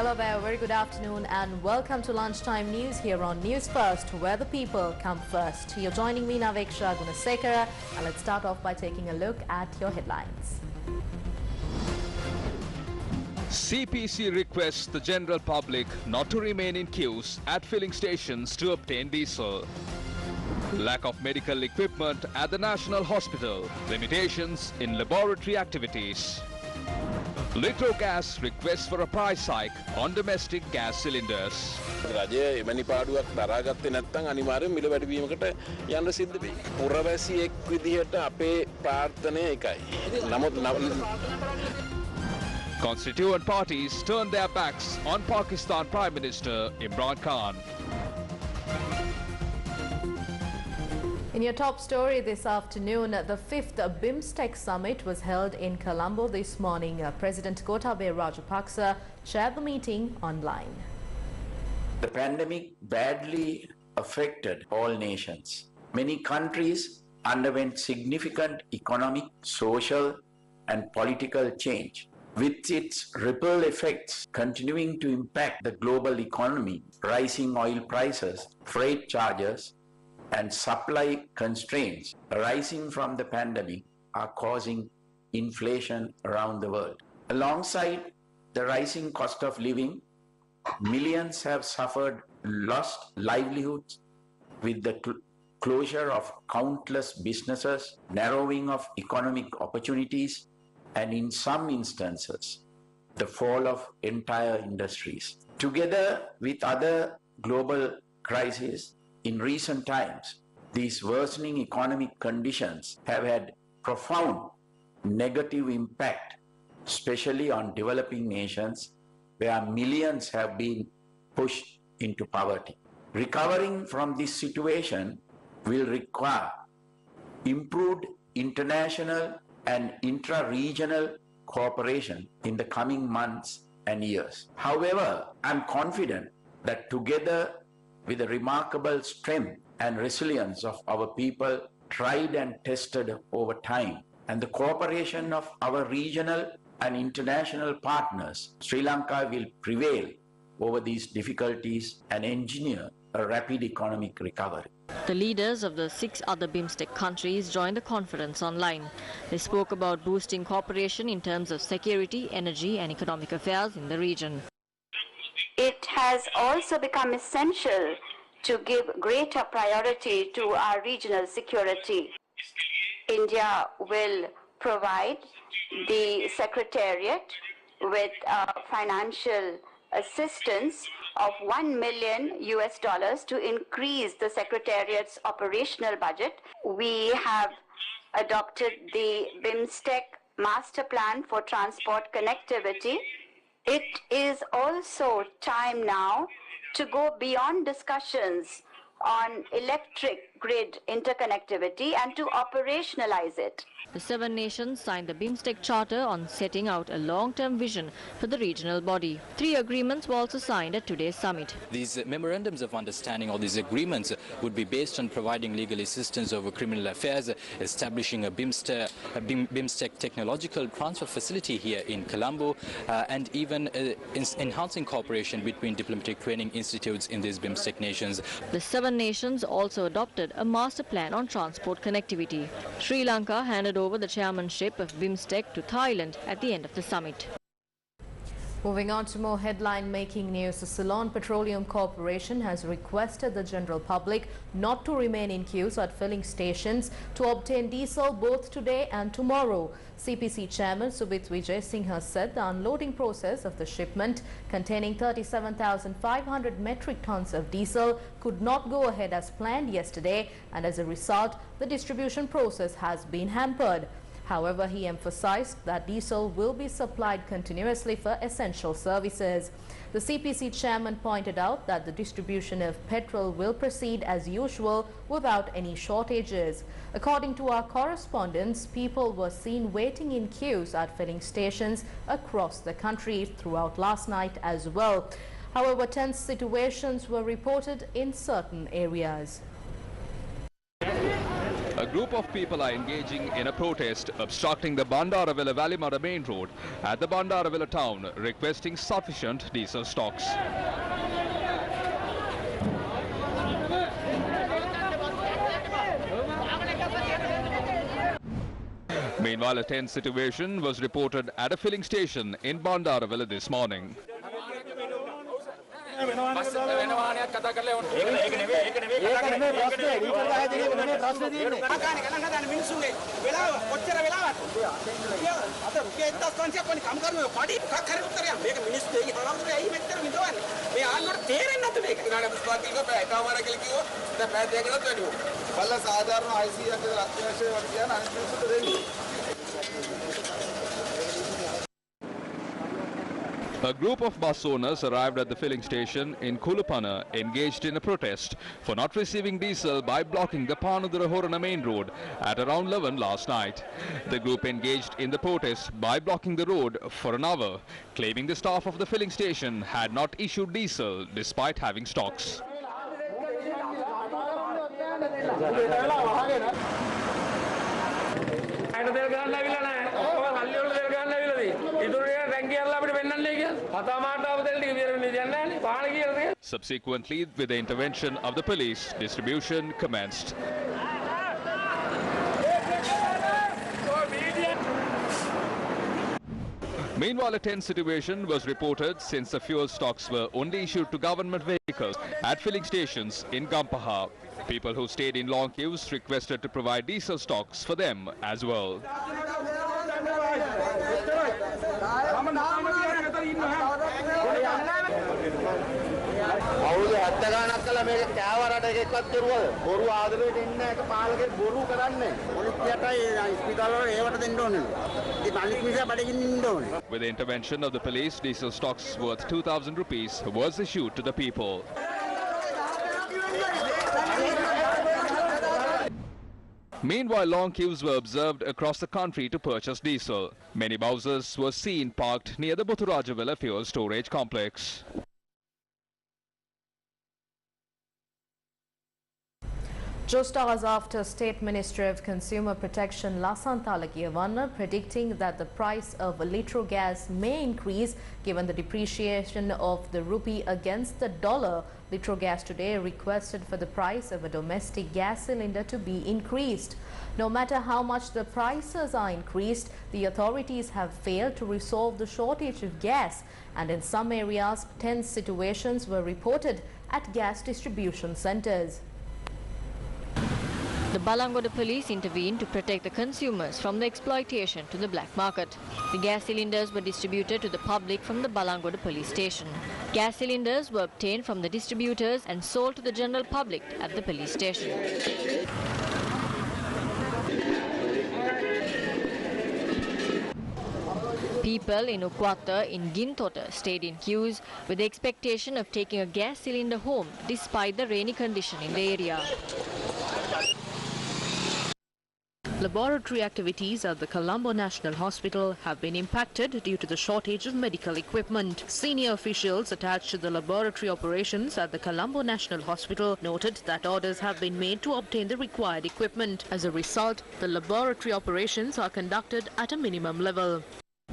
Hello there, very good afternoon and welcome to Lunchtime News here on News First, where the people come first. You're joining me, Naveksha Gunasekara, and let's start off by taking a look at your headlines. CPC requests the general public not to remain in queues at filling stations to obtain diesel. Lack of medical equipment at the National Hospital. Limitations in laboratory activities. Litro Gas requests for a price hike on domestic gas cylinders. රජය එවැනි පාඩුවක් දරාගත්තේ නැත්නම් අනිවාර්යෙන් මිල වැඩිවීමකට යන්න සිද්ධ වෙයි. පුරවැසියෙක් විදිහට අපේ ප්‍රාර්ථනය එකයි. නමුත් Constituent parties turned their backs on Pakistan Prime Minister Imran Khan. In your top story this afternoon, the 5th BIMSTEC summit was held in Colombo this morning. President Gotabaya Rajapaksa chaired the meeting online. The pandemic badly affected all nations. Many countries underwent significant economic, social, and political change, with its ripple effects continuing to impact the global economy. Rising oil prices, freight charges, and supply constraints arising from the pandemic are causing inflation around the world. Alongside the rising cost of living, millions have suffered lost livelihoods with the closure of countless businesses, narrowing of economic opportunities, and in some instances, the fall of entire industries. Together with other global crises, in recent times, these worsening economic conditions have had profound negative impact, especially on developing nations where millions have been pushed into poverty. Recovering from this situation will require improved international and intra-regional cooperation in the coming months and years. However, I'm confident that together with the remarkable strength and resilience of our people, tried and tested over time, and the cooperation of our regional and international partners, Sri Lanka will prevail over these difficulties and engineer a rapid economic recovery. The leaders of the 6 other BIMSTEC countries joined the conference online. They spoke about boosting cooperation in terms of security, energy and economic affairs in the region. It has also become essential to give greater priority to our regional security. India will provide the Secretariat with financial assistance of $1 million to increase the Secretariat's operational budget. We have adopted the BIMSTEC Master Plan for Transport Connectivity. It is also time now to go beyond discussions on electric grid interconnectivity and to operationalize it. The 7 nations signed the BIMSTEC Charter on setting out a long-term vision for the regional body. 3 agreements were also signed at today's summit. These memorandums of understanding or these agreements would be based on providing legal assistance over criminal affairs, establishing a BIMSTEC technological transfer facility here in Colombo, and even enhancing cooperation between diplomatic training institutes in these BIMSTEC nations. The 7 nations also adopted a master plan on transport connectivity. Sri Lanka handed over the chairmanship of BIMSTEC to Thailand at the end of the summit. Moving on to more headline-making news, the Ceylon Petroleum Corporation has requested the general public not to remain in queues at filling stations to obtain diesel both today and tomorrow. CPC Chairman Subit Vijay Singh has said the unloading process of the shipment containing 37,500 metric tons of diesel could not go ahead as planned yesterday, and as a result, the distribution process has been hampered. However, he emphasized that diesel will be supplied continuously for essential services. The CPC chairman pointed out that the distribution of petrol will proceed as usual without any shortages. According to our correspondents, people were seen waiting in queues at filling stations across the country throughout last night as well. However, tense situations were reported in certain areas. group of people are engaging in a protest obstructing the Bandaravilla Valimara main road at the Bandaravilla town, requesting sufficient diesel stocks. Meanwhile, a tense situation was reported at a filling station in Bandaravilla this morning. A group of bus owners arrived at the filling station in Kulupana, engaged in a protest for not receiving diesel by blocking the Panudura-Horana main road at around 11 last night. The group engaged in the protest by blocking the road for an hour, claiming the staff of the filling station had not issued diesel despite having stocks. Subsequently, with the intervention of the police, distribution commenced. Meanwhile, a tense situation was reported since the fuel stocks were only issued to government vehicles at filling stations in Gampaha. People who stayed in long queues requested to provide diesel stocks for them as well. With the intervention of the police, diesel stocks worth 2,000 rupees was issued to the people. Meanwhile, long queues were observed across the country to purchase diesel. Many Bowsers were seen parked near the Butturajavilla fuel storage complex. Just hours after State Ministry of Consumer Protection Lasanthala Giyavanna predicting that the price of a litre of gas may increase given the depreciation of the rupee against the dollar, litre of gas today requested for the price of a domestic gas cylinder to be increased. No matter how much the prices are increased, the authorities have failed to resolve the shortage of gas, and in some areas, tense situations were reported at gas distribution centres. The Balangoda police intervened to protect the consumers from the exploitation to the black market. The gas cylinders were distributed to the public from the Balangoda police station. Gas cylinders were obtained from the distributors and sold to the general public at the police station. People in Ukwata in Gintota stayed in queues with the expectation of taking a gas cylinder home despite the rainy condition in the area. Laboratory activities at the Colombo National Hospital have been impacted due to the shortage of medical equipment. Senior officials attached to the laboratory operations at the Colombo National Hospital noted that orders have been made to obtain the required equipment. As a result, the laboratory operations are conducted at a minimum level.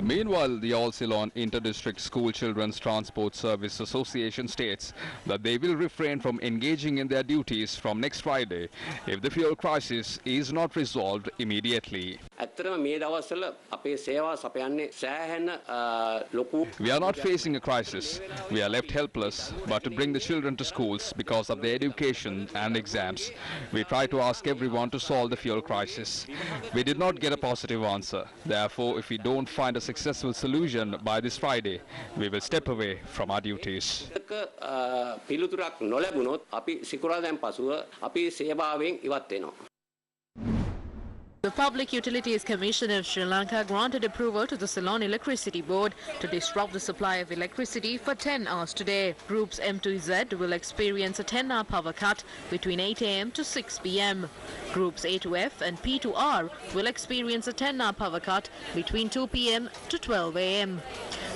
Meanwhile, the All Ceylon Inter-District School Children's Transport Service Association states that they will refrain from engaging in their duties from next Friday if the fuel crisis is not resolved immediately. We are not facing a crisis. We are left helpless, but to bring the children to schools because of their education and exams. We try to ask everyone to solve the fuel crisis. We did not get a positive answer. Therefore, if we don't find a successful solution by this Friday, we will step away from our duties. The Public Utilities Commission of Sri Lanka granted approval to the Ceylon Electricity Board to disrupt the supply of electricity for 10 hours today. Groups M to Z will experience a 10-hour power cut between 8 a.m. to 6 p.m. Groups A to F and P to R will experience a 10-hour power cut between 2 p.m. to 12 a.m.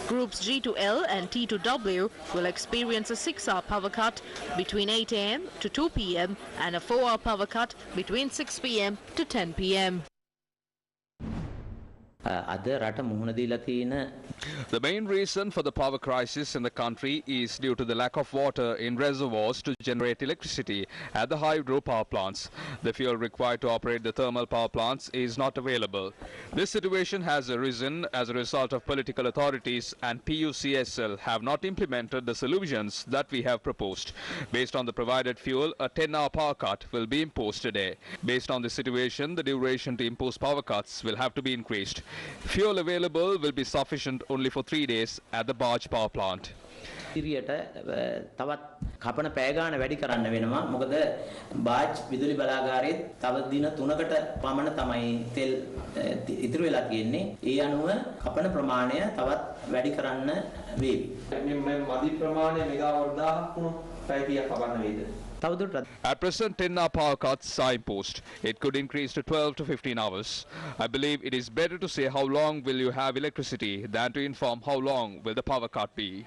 Groups G to L and T to W will experience a 6-hour power cut between 8 a.m. to 2 p.m. and a 4-hour power cut between 6 p.m. to 10 p.m. The main reason for the power crisis in the country is due to the lack of water in reservoirs to generate electricity at the hydro power plants. The fuel required to operate the thermal power plants is not available. This situation has arisen as a result of political authorities and PUCSL have not implemented the solutions that we have proposed. Based on the provided fuel, a 10-hour power cut will be imposed today. Based on the situation, the duration to impose power cuts will have to be increased. Fuel available will be sufficient only for 3 days at the barge power plant. තවත් කපන පෑ ගන්න වැඩි කරන්න වෙනවා. මොකද බාජ් විදුලි බලාගාරයේ තව දින 3කට පමණ තමයි තෙල් ඉතුරු වෙලා තියෙන්නේ. ඒ අනුව කපන ප්‍රමාණය තවත් වැඩි කරන්න වේවි. මේ මදි ප්‍රමාණය මෙගාවොට් 1000ක් වුණොත් පැය කීයක් කපන්න වේද? At present, 10-hour power cuts are imposed. It could increase to 12 to 15 hours. I believe it is better to say how long will you have electricity than to inform how long will the power cut be.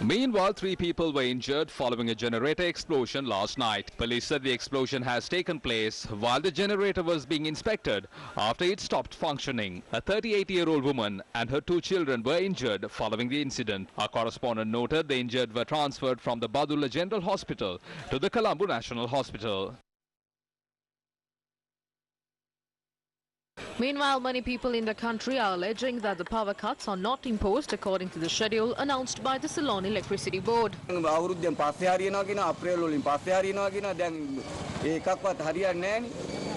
Meanwhile, 3 people were injured following a generator explosion last night. Police said the explosion has taken place while the generator was being inspected after it stopped functioning. A 38-year-old woman and her 2 children were injured following the incident. Our correspondent noted the injured were transferred from the Badulla General Hospital to the Colombo National Hospital. Meanwhile, many people in the country are alleging that the power cuts are not imposed according to the schedule announced by the Ceylon Electricity Board.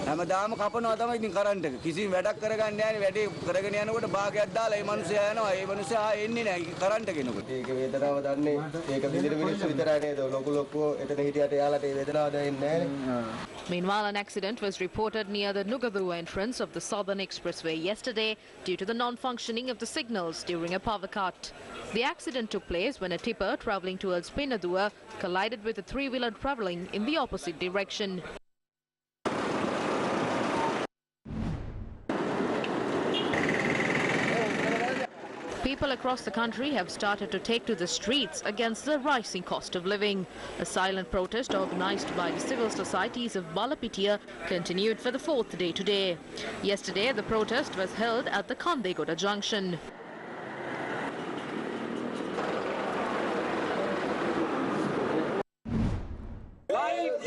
හැමදාම කපනවා තමයි ඉතින් current එක. කිසිම වැඩක් කරගන්නේ නැහැ නේ. වැඩේ කරගෙන යනකොට භාගයක් දාලා ඒ මිනිස්සයා යනවා. ඒ මිනිස්සයා එන්නේ නැහැ කරන්ට් එක එනකොට. ඒක වේදනාව දන්නේ. ඒක විදිහට මිනිස්සු විතරයි නේද? ලොකු ලොකු එතන හිටියට යාලට ඒ වේදනාව දැනෙන්නේ නැහැ. Meanwhile, an accident was reported near the Nugadhu entrance of the Southern Expressway yesterday due to the non-functioning of the signals during a power cut. The accident took place when a tipper travelling towards Pinadua collided with a 3-wheeler travelling in the opposite direction. People across the country have started to take to the streets against the rising cost of living. A silent protest organised by the civil societies of Balapitia continued for the 4th day today. Yesterday, the protest was held at the Kandegoda junction.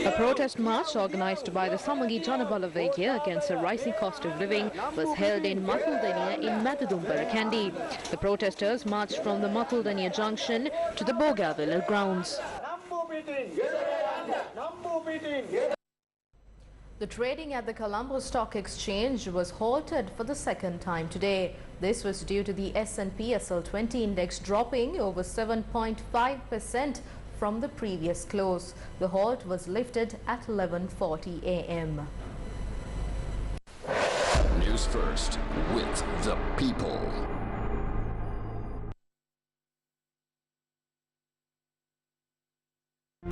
A protest march organised by the Samagi Janabalavekya against the rising cost of living was held in Matuldania in Madudumbarakandi. The protesters marched from the Matuldania junction to the Bogavilla grounds. The trading at the Colombo Stock Exchange was halted for the 2nd time today. This was due to the S&P SL20 index dropping over 7.5% from the previous close. The halt was lifted at 11:40 a.m. News First with the people.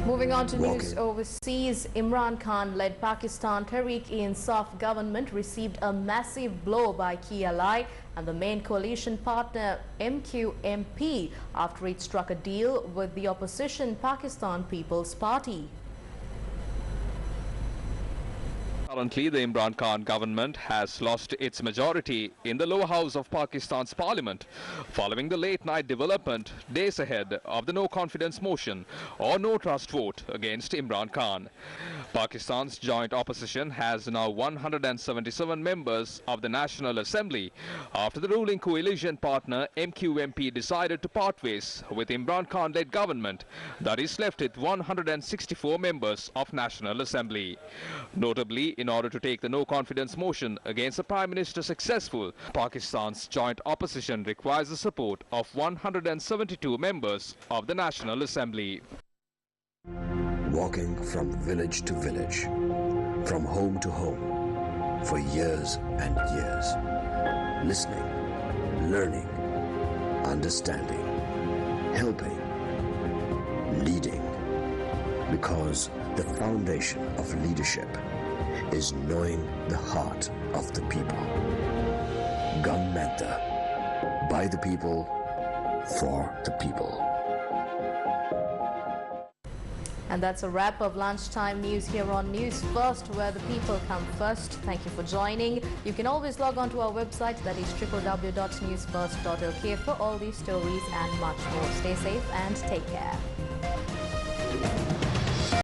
Moving on to news overseas, Imran Khan-led Pakistan Tehreek-e-Insaf government received a massive blow by key ally and the main coalition partner MQMP after it struck a deal with the opposition Pakistan People's Party. Currently, the Imran Khan government has lost its majority in the lower house of Pakistan's parliament following the late-night development days ahead of the no-confidence motion or no-trust vote against Imran Khan. Pakistan's joint opposition has now 177 members of the National Assembly after the ruling coalition partner MQMP decided to part ways with Imran Khan-led government that is left with 164 members of National Assembly. Notably, in order to take the no-confidence motion against the Prime Minister successful, Pakistan's joint opposition requires the support of 172 members of the National Assembly. Walking from village to village, from home to home, for years and years. Listening, learning, understanding, helping, leading. Because the foundation of leadership is knowing the heart of the people. Gun Mantha, by the people, for the people. And that's a wrap of lunchtime news here on News First, where the people come first. Thank you for joining. You can always log on to our website, that is www.newsfirst.lk, for all these stories and much more. Stay safe and take care.